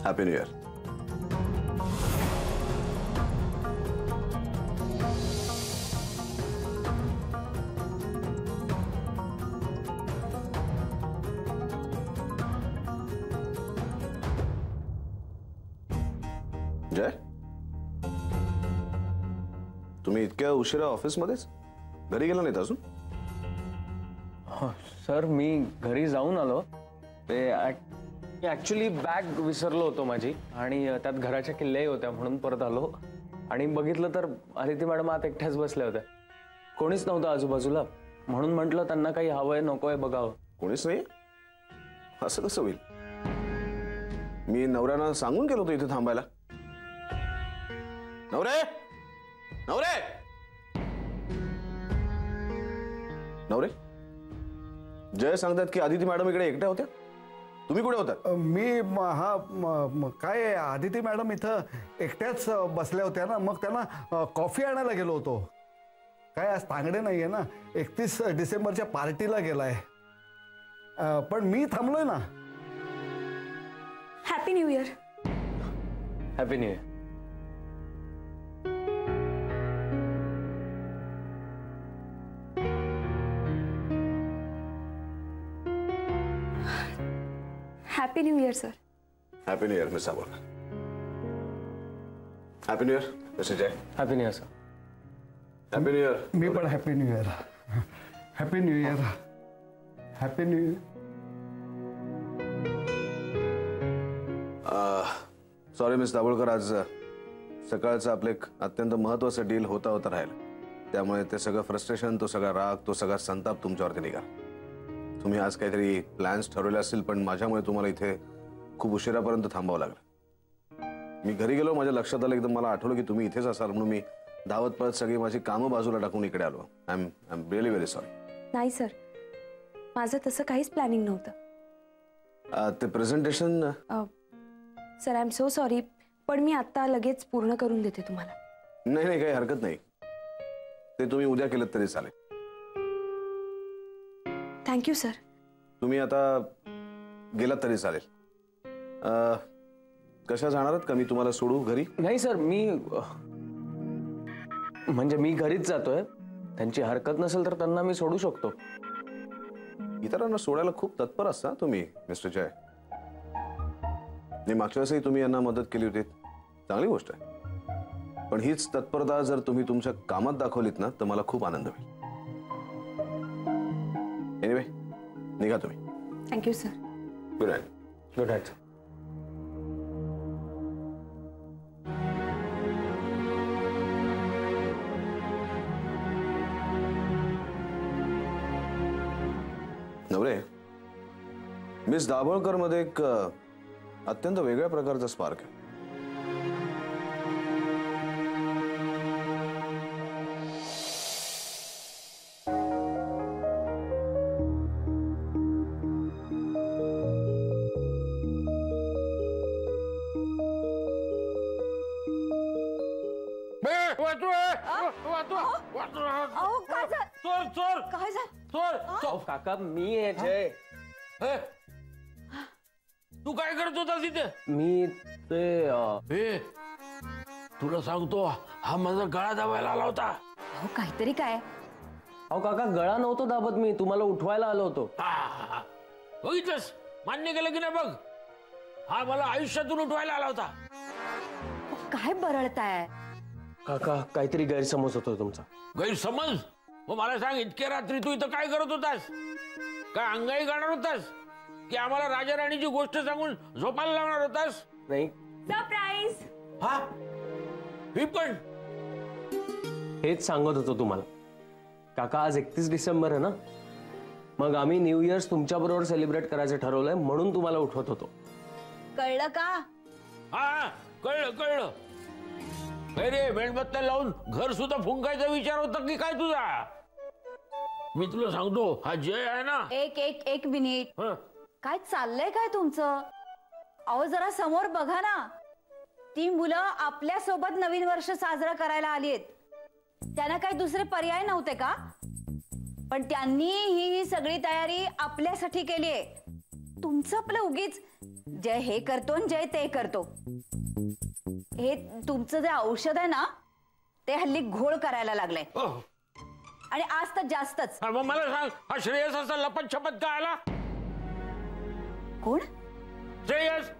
Happy new year. जय, तुम्ही इतक्या उशिरा ऑफिस मध्येच, घरी गेला नाहीत अजून? सर मी घरी जाऊन आलो. ते ऍक्च्युली बॅग विसरलो होतो माझी आणि त्यात घराच्या किल्ल्याही होत्या म्हणून परत आलो आणि बघितलं तर अदिती मॅडम आत एकट्याच बसल्या होत्या. कोणीच नव्हतं आजूबाजूला म्हणून म्हटलं त्यांना काही हवंय नकोय बघावं. कोणीच नाही? असं कसं होईल? मी नवऱ्यानं सांगून गेलो होतो इथे थांबायला. नवरे, नवरे, नवरे, जय सांगतात की आदिती मॅडम इकडे एकट्या होत्या. तुम्ही कुठे होता? मी काय आदिती मॅडम इथं एकट्याच बसल्या होत्या ना, मग त्यांना कॉफी आणायला गेलो होतो. काय आज तांगडे नाहीये ना, 31 डिसेंबरच्या पार्टीला गेलाय. पण मी थांबलोय ना. Happy new year. Happy new year. Happy new year sir. Happy new year miss Sabalkar. Happy new year mister Jay. Happy new year sir. Happy new year. मी पण happy new year. Happy new year. Happy new year. Sorry miss Dabholkar, आज सकाळचं आपलं एक अत्यंत महत्त्वाचं deal होता राहिलं, त्यामुळे ते सगळं फ्रस्ट्रेशन, तो सगळा राग, तो सगळा संताप तुमच्यावरती निघा. तुम्ही आज काहीतरी प्लॅन्स ठरवले असतील पण माझ्यामुळे तुम्हाला इथे खूप उशिरापर्यंत थांबावं लागलं. मी घरी गेलो, माझ्या लक्षात आलं, एकदम मला आठवलं की तुम्ही इथेच असाल म्हणून मी धावत पळत सगळी माझी कामं बाजूला टाकून इकडे आलो. I am really very sorry. नाही सर, माझं तसं काहीच प्लॅनिंग नव्हतं. ते presentation sir I am so sorry, पण मी आता लगेच पूर्ण करून देते तुम्हाला. नाही नाही, काही हरकत नाही, ते तुम्ही उद्या केलं तरी चालेल. Thank you sir. तुम्ही आता गेलात तरी चालेल. कशा जाणार आहात का मी तुम्हाला सोडू घरी? नाही सर, मी घरीच जातोय. त्यांची हरकत नसेल तर त्यांना मी सोडू शकतो. इतरांना सोडायला खूप तत्पर असता तुम्ही मिस्टर जय. मागच्या वेळेसही तुम्ही यांना मदत केली होती, चांगली गोष्ट आहे. पण हीच तत्परता जर तुम्ही तुमच्या कामात दाखवलीत ना तर मला खूप आनंद होईल. एनिवे, निघा तुम्ही. Thank you sir. Good night. Good night. नवरे, मिस दाभोळकर मध्ये एक अत्यंत वेगळ्या प्रकारचा स्पार्क आहे. काका मी आहे जय. तू काय करत होता तिथे? मी ते तुला सांगतो, हा माझा गळा दाबायला आला होता. हो काहीतरी काय. अहो काका, गळा नव्हतो दाबत मी, तुम्हाला उठवायला आलो होतो. बघितलंस, मान्य केलं की नाही बघ. हा मला आयुष्यातून उठवायला आला होता. काय बरळताय काका? काहीतरी गैरसमज होतो तुमचा. गैरसमज? मग मला सांग, इतक्या रात्री तू इथं काय करत होतास? काय अंगाई गाणार होतास की आम्हाला राजा राणीची गोष्ट सांगून झोपायला लावणार होतास? नाही. सरप्राईज. हा, मी पण हेच सांगत होतो तुम्हाला. काका, आज 31 डिसेंबर आहे ना, मग आम्ही न्यू इयर्स तुमच्या बरोबर सेलिब्रेट करायचं ठरवलंय म्हणून तुम्हाला उठवत होतो. कळलं का? हा, कळलं कळलं. अरे, मेणबत्त्या लावून घर सुद्धा फुंकायचा विचार होता की काय तुझा? मी तुला सांगतो, हा जय आहे ना. एक मिनिट. काय चाललंय काय तुमचं? अहो जरा समोर बघा ना. ती मुलं आपल्या सोबत नवीन वर्ष साजरा करायला आली आहेत. त्यांना काही दुसरे पर्याय नव्हते का? पण त्यांनी ही सगळी तयारी आपल्यासाठी केली आहे. तुमचं आपलं उगीच जय हे करतो आणि जय ते करतो. हे तुमचं जे औषध आहे ना ते हल्ली घोळ करायला लागलंय ओह, आणि आज तर जास्तच. मग मला सांग, हा श्रेयस असा लपत छपत का आला? कोण? श्रेयस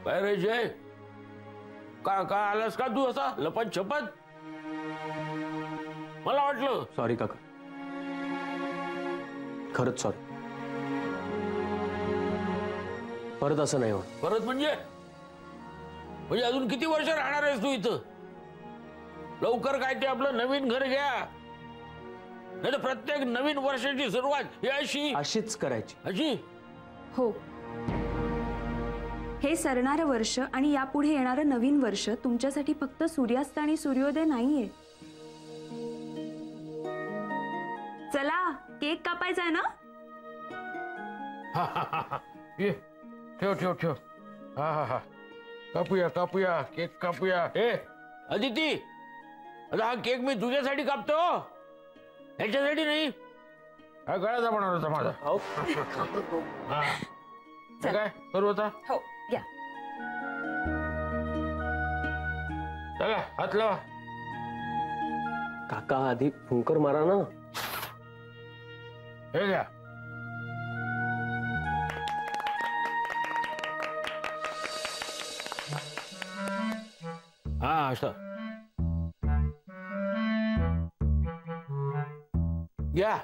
काय रे जय, का आलास का तू असा लपत छपत? मला वाटलं. सॉरी काका, खरंच सॉरी. परत असं नाही होणार. परत म्हणजे अजून किती वर्ष राहणार आहेस तू इथं? लवकर काय ते आपलं नवीन घर घ्या, नाही तर प्रत्येक नवीन वर्षाची सुरुवात ही अशीच करायची. अशी. हो, हे सरणारं वर्ष आणि यापुढे येणारं नवीन वर्ष तुमच्यासाठी फक्त सूर्यास्त आणि सूर्योदय नाहीये. चला, केक कापायचा आहे ना? ये, ठेव ठेव ठेव. हा हा हा, कापूया कापूया, केक कापूया. ए अदिती, आता हा केक मी तुझ्यासाठी कापतो, ह्याच्यासाठी नाही. हा गळाचा बनवला होता माझा. हा. हे काय करू होता? हो, घ्या. चला हात लावा. काका आधी फुंकर मारा ना. हे घ्या. हा असं घ्या.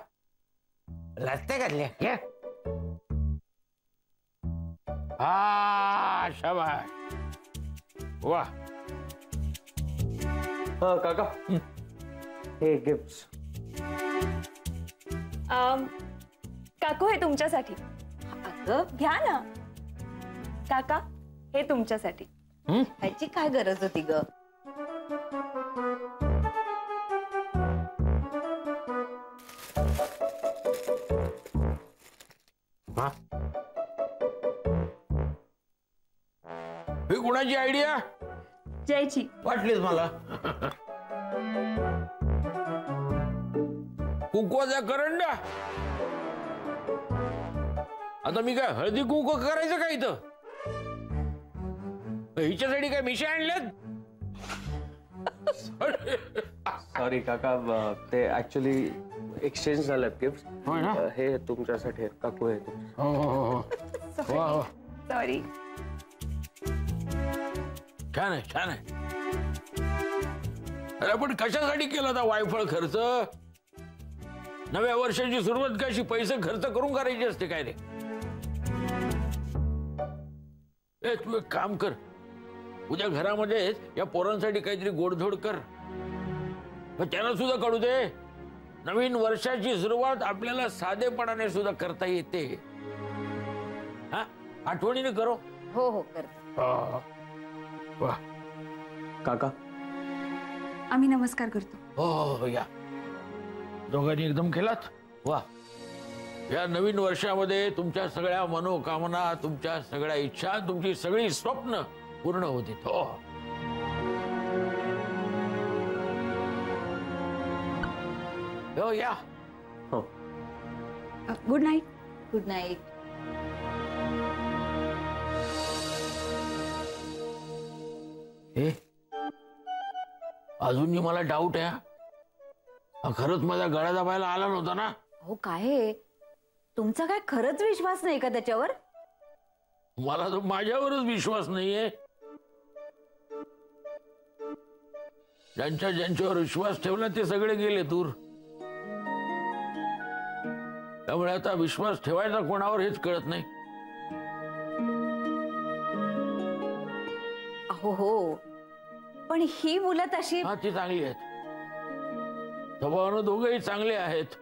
लागते घातल्या घ्या. हा शाबास. वा. हा काका, हे गिफ्ट. काकू, हे तुमच्यासाठी. अगं घ्या ना. काका, हे तुमच्यासाठी. ह्याची काय गरज होती ग? हा, ही कुणाची आयडिया? जयची. वाटलीच मला. कुंकवाचा करंडा. आता मी काय हळदी कुंकू करायचं का इथं? हिच्यासाठी काय मिशा आणल्यात? सॉरी काका, ते ऍक्च्युली एक्सचेंज झाल्यात गिफ्ट. होय ना? हे तुमच्यासाठी आहेत, काकू हे तुमच्या. हो हो हो. वा वा, सॉरी. छान आहे छान आहे. अरे पण कशासाठी केला होता वायफळ खर्च? नव्या वर्षाची सुरुवात कशी पैसे खर्च करून करायची असते काय रे? ए तू एक काम कर, उद्या घरामध्ये या पोरांसाठी काहीतरी गोडधोड कर. त्यांना सुद्धा कळू दे नवीन वर्षाची सुरुवात आपल्याला साधेपणाने सुद्धा करता येते. हा, आठवणीने करो. हो हो करते. वा. काका, आम्ही नमस्कार करतो. हो या, दोघांनी एकदम केलात. वा. या नवीन वर्षामध्ये तुमच्या सगळ्या मनोकामना, तुमच्या सगळ्या इच्छा, तुमची सगळी स्वप्न पूर्ण होतील. हो. हो या. हो. Good night. Good night. हे अजूनही मला डाऊट आहे. हा खरंच माझा गळा दाबायला आला नव्हता ना? हो काय आहे? तुमचा काय खरंच विश्वास नाही का त्याच्यावर? मला तर माझ्यावरच विश्वास नाहीये. ज्यांच्यावर विश्वास ठेवला ते सगळे गेले दूर. त्यामुळे आता विश्वास ठेवायचा कोणावर हेच कळत नाही. हो हो, पण ही मुलं तशी. हा, ती चांगली आहेत. स्वभावानं दोघेही चांगले आहेत.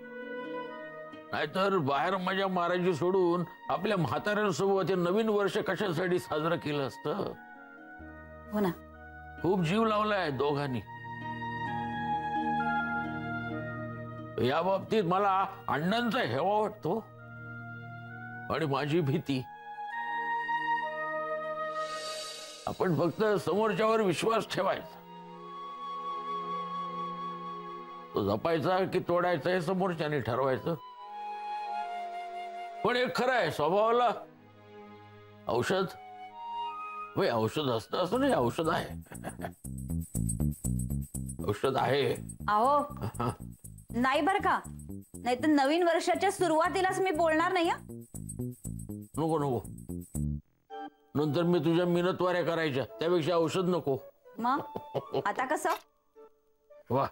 नाहीतर बाहेर मजा मारायची सोडून आपल्या म्हाताऱ्यांसोबत हे नवीन वर्ष कशासाठी साजरं केलं असतं? हो ना. खूप जीव लावलाय दोघांनी. या बाबतीत मला अण्णांचा हेवा वाटतो आणि माझी भीती. आपण फक्त समोरच्यावर विश्वास ठेवायचा. तो जपायचा की तोडायचा हे समोरच्याने ठरवायचं. पण एक खरं आहे, स्वभावाला औषध औषध असतं असं नाही. औषध आहे, औषध आहे. अहो नाही बर का, नाही तर नवीन वर्षाच्या सुरुवातीलाच मी बोलणार नाही हा. नको नको, नंतर मी तुझ्या मिनतवाऱ्या करायच्या, त्यापेक्षा औषध नको. मग आता कसं? वा,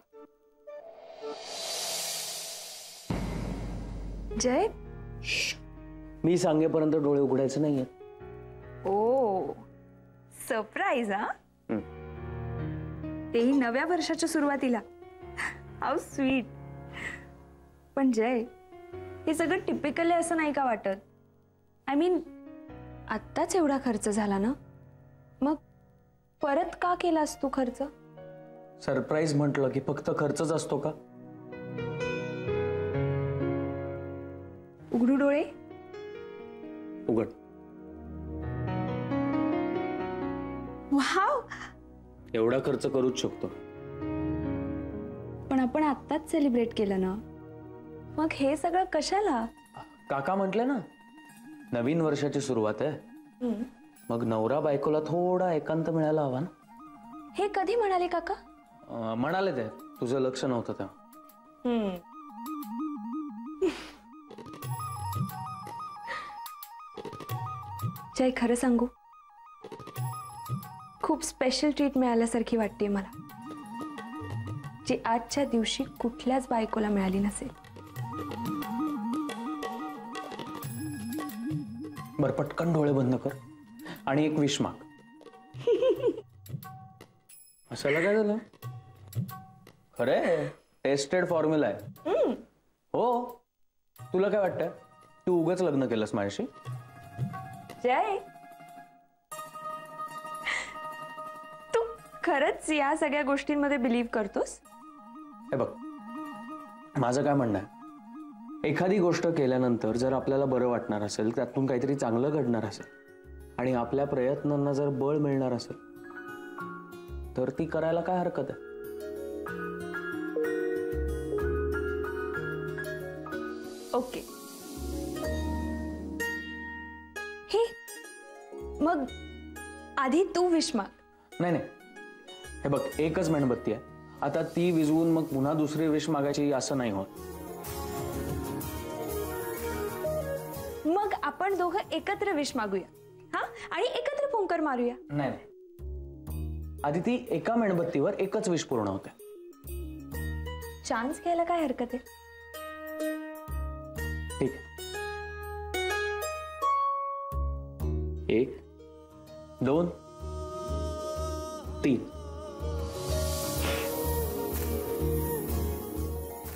जय, मी सांगेपर्यंत डोळे उघडायचे नाहीये. ओ सरप्राईज हा. तेही नव्या वर्षाच्या सुरुवातीला. How sweet. पण जय, हे सगळं टिपिकल आहे असं नाही का वाटत? आय मीन आत्ताच एवढा खर्च झाला ना, मग परत का केलास तू खर्च? सरप्राईज म्हटलं की फक्त खर्चच असतो का? उघडू डोळे. उघड. वाव, एवढा खर्च करूच शकतो. पण आपण आत्ताच सेलिब्रेट केलं ना, मग हे सगळं कशाला? काका म्हटले ना, नवीन वर्षाची सुरुवात आहे, मग नवरा बायकोला थोडा एकांत मिळायला हवा ना. हे कधी म्हणाले काका? म्हणाले ते, तुझं लक्ष नव्हतं तेव्हा. जय, खरं सांगू, खूप स्पेशल ट्रीट मिळाल्यासारखी वाटते मला, जी आजच्या दिवशी कुठल्याच बायकोला मिळाली नसेल. बर, पटकन डोळे बंद कर आणि एक विश माग. अशाला काय झालं? खरंय, टेस्टेड फॉर्म्युला आहे. हो, तुला काय वाटतंय? तू उगाच लग्न केलंस माझ्याशी? जय, तू खरंच या सगळ्या गोष्टींमध्ये बिलीव्ह करतोस? हे बघ, माझं काय म्हणणं आहे, एखादी गोष्ट केल्यानंतर जर आपल्याला बरं वाटणार असेल, त्यातून काहीतरी चांगलं घडणार असेल आणि आपल्या प्रयत्नांना जर बळ मिळणार असेल, तर ती करायला काय हरकत आहे? ओके. हे मग आधी तू विश माग. नाही नाही, हे बघ, एकच मेणबत्ती आहे, आता ती विझवून मग पुन्हा दुसरी विश मागायची असं नाही होत. मग आपण दोघं एकत्र विश मागूया, हा, आणि एकत्र फुंकर मारूया. नाही नाही, आधी ती एका मेणबत्तीवर एकच विश पूर्ण होते. चान्स घ्यायला काय हरकत आहे? ठीक आहे. 1 2 3.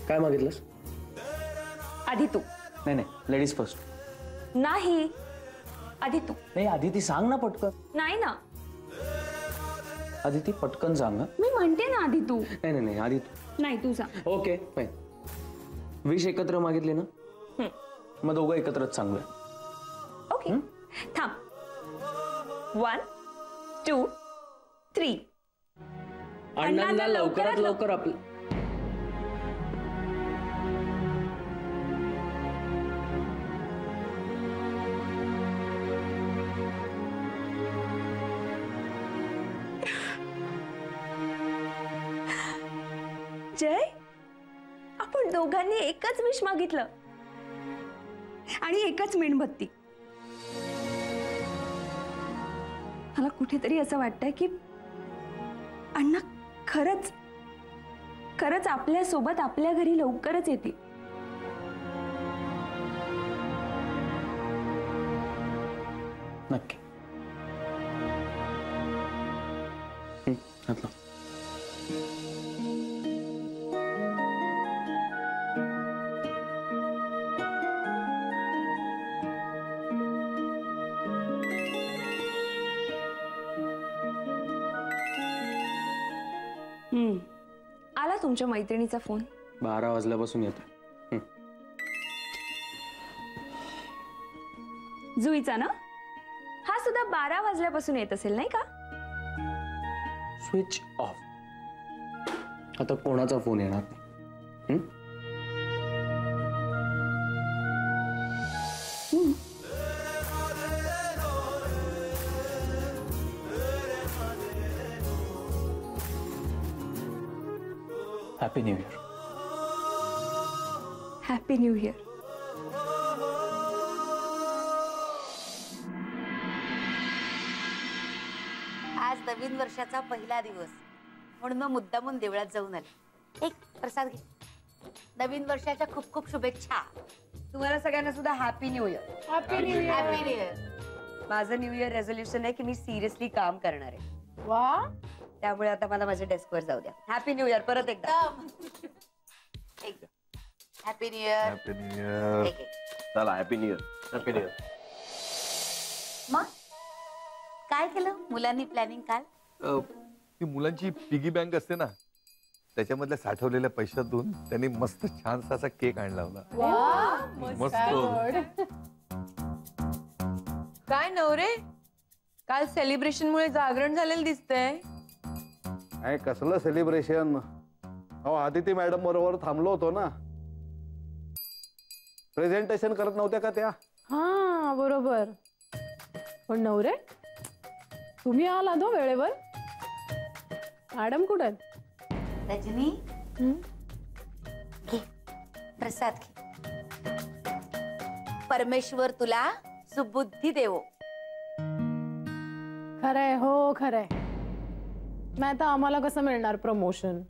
काय मागितलंस? आधी तू. नाही नाही, लेडीज फर्स्ट. नाही, आधी तू. नाही, आधी ती सांग ना पटकन. नाही ना, आधी ती पटकन सांग. मी म्हणते ना आधी तू. नाही नाही नाही, आधी तू. नाही, तू सांग. Okay fine. विश एकत्र मागितली ना, मग दोघं एकत्रच सांगूया. ओके, थांब. 1 2 3. अण्णांना लवकरात लवकर आपलं. जय, आपण दोघांनी एकच विश मागितलं आणि एकच मेणबत्ती. मला कुठेतरी असं वाटतंय की अण्णा खरंच खरंच आपल्या सोबत आपल्या घरी लवकरच येतील. नक्की. घातलं. आला तुमच्या मैत्रिणीचा फोन? 12 वाजल्यापासून येतो. जुईचा ना? हा सुद्धा 12 वाजल्यापासून येत असेल नाही का? Switch off. आता कोणाचा फोन येणार नाही. Happy new year. Happy new year. आज नवीन वर्षाचा पहिला दिवस म्हणून मग मुद्दामून देवळात जाऊन आले. एक प्रसाद घे. नवीन वर्षाच्या खूप खूप शुभेच्छा. तुम्हाला सगळ्यांना सुद्धा happy new year. Happy new year. माझं न्यू इयर रेझोल्युशन आहे की मी सिरियसली काम करणार आहे. वा, त्यामुळे आता मला माझ्या डेस्कवर जाऊ द्या. हॅपी न्यू इयर परत एकदा. Happy new year. Happy new year. चला happy new year. Happy new year. मग काय केलं मुलांनी प्लॅनिंग काल? ती मुलांची पिगी बँक असते ना, त्याच्यामधल्या साठवलेल्या पैशातून त्यांनी मस्त छानसा असा केक आणला होता. वा, मस्त. काय नवरे, काल सेलिब्रेशन मुळे जागरण झालेलं दिसतंय. काय कसलं सेलिब्रेशन? अहो आदिती मॅडम बरोबर थांबलो होतो ना. प्रेझेंटेशन करत नव्हत्या का त्या? हा बरोबर. पण नवरे, तुम्ही आला दो वेळेवर. मॅडम कुठे आहेत? रजनी घे प्रसाद घे. परमेश्वर तुला सुबुद्धी देवो. खरंय, हो खरंय. नाही तर आम्हाला कसं मिळणार प्रमोशन?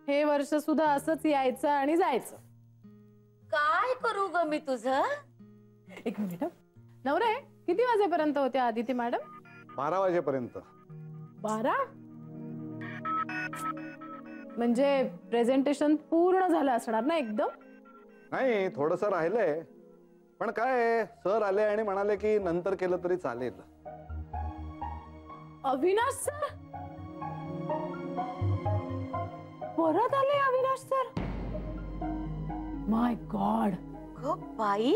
हे वर्ष सुद्धा असंच यायचं आणि जायचं. काय करू ग मी तुझं? एक मिनिट हं. नवरे, किती वाजेपर्यंत होते आदिती मॅडम? 12 वाजेपर्यंत. 12? म्हणजे प्रेझेंटेशन पूर्ण झालं असणार ना एकदम? नाही, थोडंसं राहिलंय. पण काय सर आले आणि म्हणाले की नंतर केलं तरी चालेल. अविनाश सर परत आले. Avinash sir, my God. Go by,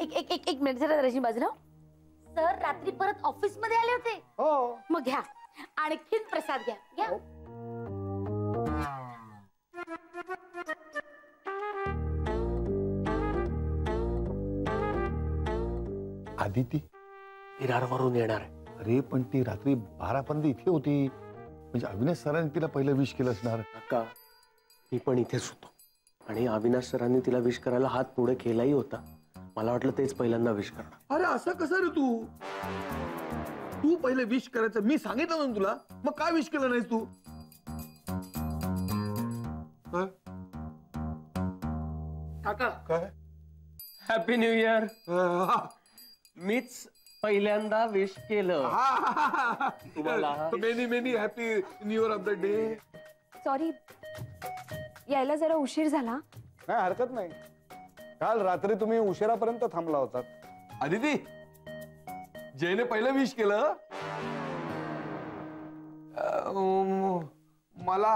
एक एक एक एक मिनिट जरा रजनी बाजूला. सर रात्री परत ऑफिस मध्ये आले होते? हो. मग घ्या आणखीन प्रसाद घ्या. घ्या. आदिती विरारवरून येणार आहे. अरे पण ती रात्री 12 पर्यंत इथे होती. म्हणजे अविनाश सरांनी तिला पहिलं विश केलं असणार. काका, मी पण इथेच होतो आणि अविनाश सरांनी तिला विश करायला हात पुढे केलाही होता. मला वाटलं तेच पहिल्यांदा विश करणार. अरे असं कसं रे तू? तू पहिले विश करायचं मी सांगितलं ना तुला, मग काय विश केलं नाहीस तू? काका, काय? Happy new year. मीच पहिल्यांदा विश केलं तुम्हाला. Many many happy new year of the day. Sorry, यायला जरा उशीर झाला. नाही हरकत नाही. काल रात्री तुम्ही उशिरापर्यंत थांबला होतात. आदिती, जयने पहिलं विश केलं. मला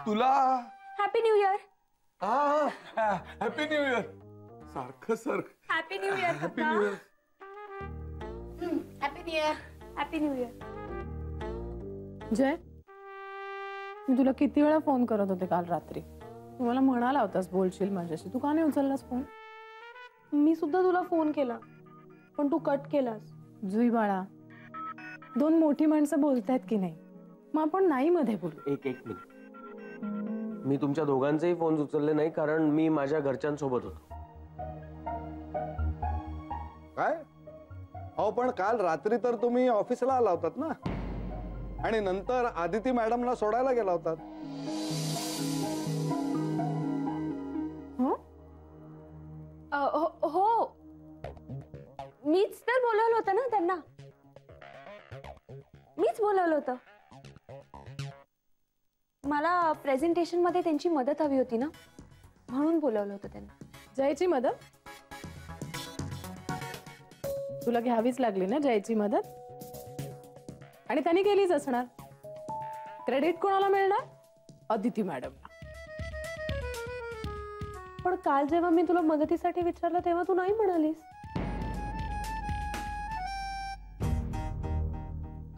तुला happy new year. Happy new year. सारखं सारखं happy new year. Happy new year. Happy new year. Happy new year. Jay, मी तुला किती वेळा फोन करत होते काल रात्री. तू मला म्हणाला होतास बोलशील माझ्याशी. तू का नाही उचललास फोन? मी सुद्धा तुला फोन केला पण तू कट केलास. जुई बाळा, 2 मोठी माणसं बोलतायत की नाही, मग आपण नाही मध्ये बोलू. एक मिनिट. मी तुमच्या दोघांचेही फोन उचलले नाही कारण मी माझ्या घरच्यांसोबत होतो. काय? अहो पण काल रात्री तर तुम्ही ऑफिसला आला होतात ना, आणि नंतर आदिती मॅडमला सोडायला गेला होतात. हो, मीच तर बोलवलं होतं ना त्यांना. मीच बोलवलं होतं. मला प्रेझेंटेशन मध्ये त्यांची मदत हवी होती ना, म्हणून बोलवलं होतं त्यांना. जयची मदत तुला घ्यावीच लागली ना, जयची मदत. आणि त्यांनी केलीच असणार. क्रेडिट कोणाला मिळणार? अदिती मॅडमला. पण काल जेव्हा मी तुला मदतीसाठी विचारलं तेव्हा तू नाही म्हणालीस.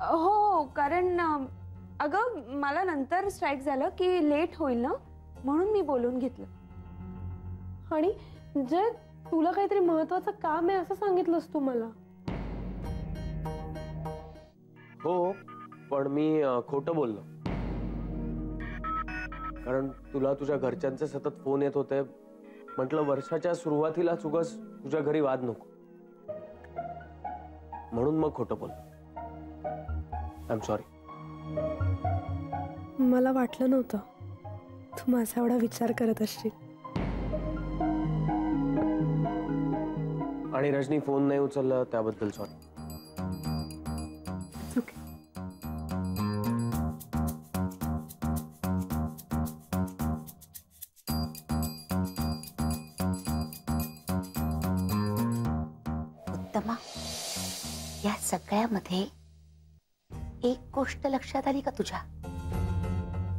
हो, कारण अगं मला नंतर स्ट्राईक झालं की लेट होईल ना, म्हणून मी बोलून घेतलं. आणि जय, तुला काहीतरी महत्वाचं काम आहे असं सांगितलंस तू मला. हो, पण मी खोटं बोललो. कारण तुला तुझ्या घरच्यांचे सतत फोन येत होते. म्हटलं वर्षाच्या सुरुवातीला उगाच तुझ्या घरी वाद नको, म्हणून मग खोटं बोललो. I am sorry. मला वाटलं नव्हतं तू माझा एवढा विचार करत असशील. आणि रजनी फोन नाही उचलला त्याबद्दल सॉरी. उत्तमा, या सगळ्यामध्ये एक गोष्ट लक्षात आली का तुझ्या?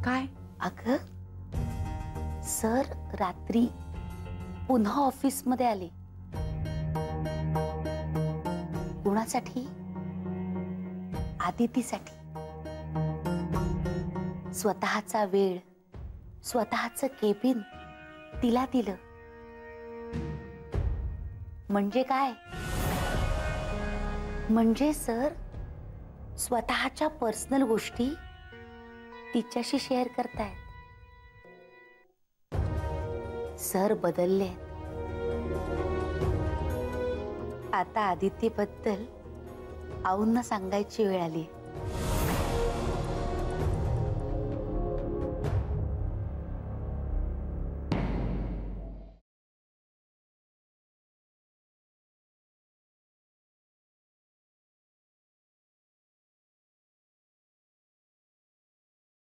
काय? अगं, सर रात्री पुन्हा ऑफिसमध्ये आले. कोणासाठी? आदितीसाठी. स्वतःचा वेळ, स्वतःचं केबिन तिला दिलं. म्हणजे काय? म्हणजे सर स्वतःच्या पर्सनल गोष्टी तिच्याशी शेअर करतायत. सर बदलले. आता आदितीबद्दल आऊंना सांगायची वेळ आली.